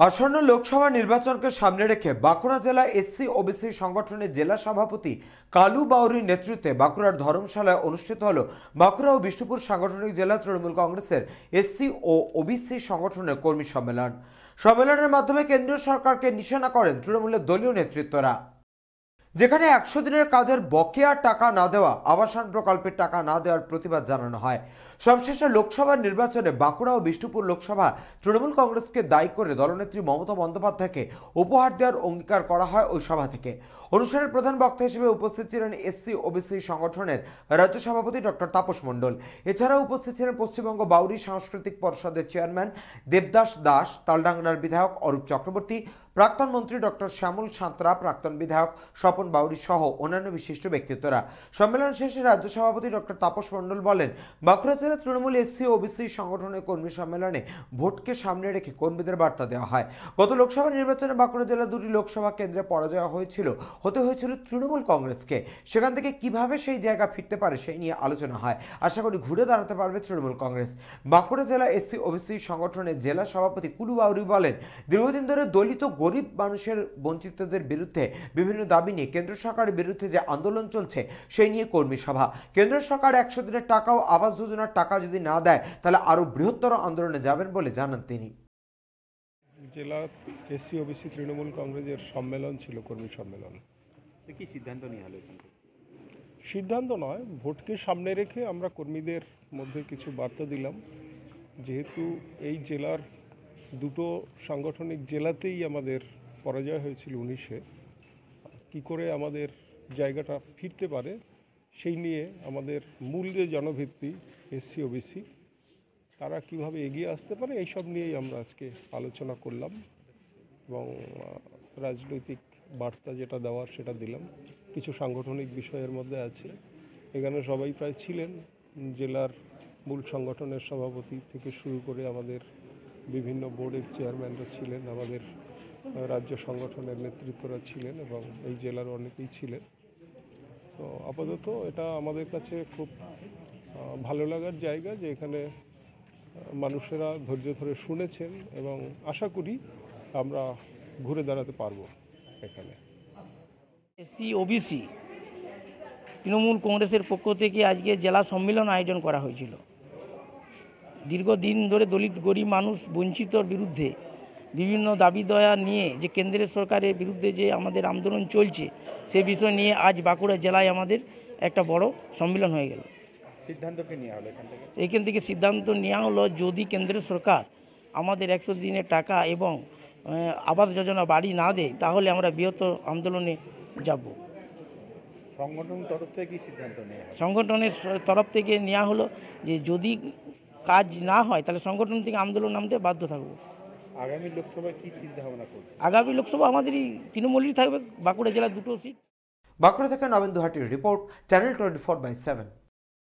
আসন্ন লোকসভা নির্বাচনকে সামনে রেখে বাঁকুড়া জেলা এসসি ওবিসি সংগঠনের জেলা সভাপতি কালু বাউরির নেতৃত্বে বাঁকুড়ার ধর্মশালায় অনুষ্ঠিত হল বাঁকুড়া ও বিষ্ণুপুর সাংগঠনিক জেলা তৃণমূল কংগ্রেসের এসসি ও ওবিসি সংগঠনের কর্মী সম্মেলন। সম্মেলনের মাধ্যমে কেন্দ্রীয় সরকারকে নিশানা করেন তৃণমূলের দলীয় নেতৃত্বরা, যেখানে 100 দিনের কাজের বকেয়া টাকা না দেওয়া, আবাসন প্রকল্পের টাকা না দেওয়ার প্রতিবাদ জানানো হয়। সবশেষে লোকসভা নির্বাচনে বাঁকুড়া ও বিষ্ণুপুর লোকসভা তৃণমূল কংগ্রেসকে দায়ী করে দলনেত্রী মমতা বন্দ্যোপাধ্যায়কে উপহার দেওয়ার অঙ্গীকার করা হয় ওই সভা থেকে। অনুষ্ঠানের প্রধান বক্তা হিসেবে উপস্থিত ছিলেন এসসি ওবিসি সংগঠনের রাজ্য সভাপতি ডক্টর তাপস মণ্ডল। এছাড়াও উপস্থিত ছিলেন পশ্চিমবঙ্গ বাউরি সাংস্কৃতিক পরিষদের চেয়ারম্যান দেবদাস দাস, তালডাংরার বিধায়ক অরূপ চক্রবর্তী, প্রাক্তন মন্ত্রী ডক্টর শ্যামল সাঁতরা, প্রাক্তন বিধায়ক স্বপন বাউরি সহ অন্যান্য বিশিষ্ট ব্যক্তিত্বরা। সম্মেলন শেষে রাজ্য সভাপতি ডক্টর তাপস মণ্ডল বলেন, বাঁকুড়া জেলা তৃণমূল এসসি ওবিসি সংগঠনের কর্মী সম্মেলনে ভোটকে সামনে রেখে কর্মীদের বার্তা দেওয়া হয়। গত লোকসভা নির্বাচনে বাঁকুড়া জেলা দুটি লোকসভা কেন্দ্রে পরাজয় হতে হয়েছিল তৃণমূল কংগ্রেসকে। সেখান থেকে কিভাবে সেই জায়গা ফিরতে পারে সেই নিয়ে আলোচনা হয়। আশা করি ঘুরে দাঁড়াতে পারবে তৃণমূল কংগ্রেস। বাঁকুড়া জেলা এসসি ওবিসি সংগঠনের জেলা সভাপতি কুলু বাউরি বলেন, দীর্ঘদিন ধরে দলিত গরিব মানুষের বঞ্চিতদের বিরুদ্ধে বিভিন্ন দাবি নিয়ে কেন্দ্র সরকারের বিরুদ্ধে যে আন্দোলন চলছে সেই নিয়ে কর্মী সভা। কেন্দ্র সরকার 100 দিনের টাকা ও আবাস যোজনার টাকা যদি না দেয় তাহলে আরো বৃহত্তর আন্দোলনে যাবেন বলে জানান তিনি। জেলা এসসি ওবিসি তৃণমূল কংগ্রেসের সম্মেলন ছিল, কর্মী সম্মেলন। কি সিদ্ধান্ত নেওয়া হলো? সিদ্ধান্ত নয়, ভোটকে সামনে রেখে আমরা কর্মীদের মধ্যে কিছু বার্তা দিলাম। যেহেতু এই জেলার দুটো সাংগঠনিক জেলাতেই আমাদের পরাজয় হয়েছিল 19-এ, কী করে আমাদের জায়গাটা ফিরতে পারে সেই নিয়ে আমাদের মূল যে জনভিত্তি এসসি ওবিসি তারা কিভাবে এগিয়ে আসতে পারে এইসব নিয়েই আমরা আজকে আলোচনা করলাম এবং রাজনৈতিক বার্তা যেটা দেওয়ার সেটা দিলাম। কিছু সাংগঠনিক বিষয়ের মধ্যে আছে, এখানে সবাই প্রায় ছিলেন। জেলার মূল সংগঠনের সভাপতি থেকে শুরু করে আমাদের বিভিন্ন বোর্ডের চেয়ারম্যানরা ছিলেন, আমাদের রাজ্য সংগঠনের নেতৃত্বরা ছিলেন এবং এই জেলার অনেকেই ছিলেন। তো আপাতত এটা আমাদের কাছে খুব ভালো লাগার জায়গা যে এখানে মানুষেরা ধৈর্য ধরে শুনেছেন এবং আশা করি আমরা ঘুরে দাঁড়াতে পারবো এখানে। এসসি ওবিসি তৃণমূল কংগ্রেসের পক্ষ থেকে আজকে জেলা সম্মেলন আয়োজন করা হয়েছিল। দীর্ঘদিন ধরে দলিত গরিব মানুষ বঞ্চিতর বিরুদ্ধে বিভিন্ন দাবি দয়া নিয়ে যে কেন্দ্রের সরকারের বিরুদ্ধে যে আমাদের আন্দোলন চলছে সে বিষয় নিয়ে আজ বাঁকুড়া জেলায় আমাদের একটা বড় সম্মেলন হয়ে গেল। সিদ্ধান্তকে নেওয়া হলো এখান থেকে সিদ্ধান্ত নেওয়া হলো, যদি কেন্দ্রের সরকার আমাদের 100 দিনের টাকা এবং আবাস যোজনা বাড়ি না দেয় তাহলে আমরা বৃহত্তর আন্দোলনে যাব। সংগঠনের তরফ থেকে কি সিদ্ধান্ত নেওয়া? সংগঠনের তরফ থেকে নেওয়া হলো যে যদি কাজ না হয় তাহলে সংগঠন থেকে আন্দোলন নামতে বাধ্য থাকবো। আগামী লোকসভায় কি চিন্তা ভাবনা করছে? আগামী লোকসভা আমাদেরই তৃণমূলই থাকবে, বাঁকুড়া জেলার দুটো সিট। বাঁকুড়া থেকে নবেন্দু হাটির রিপোর্ট, চ্যানেল 24/7।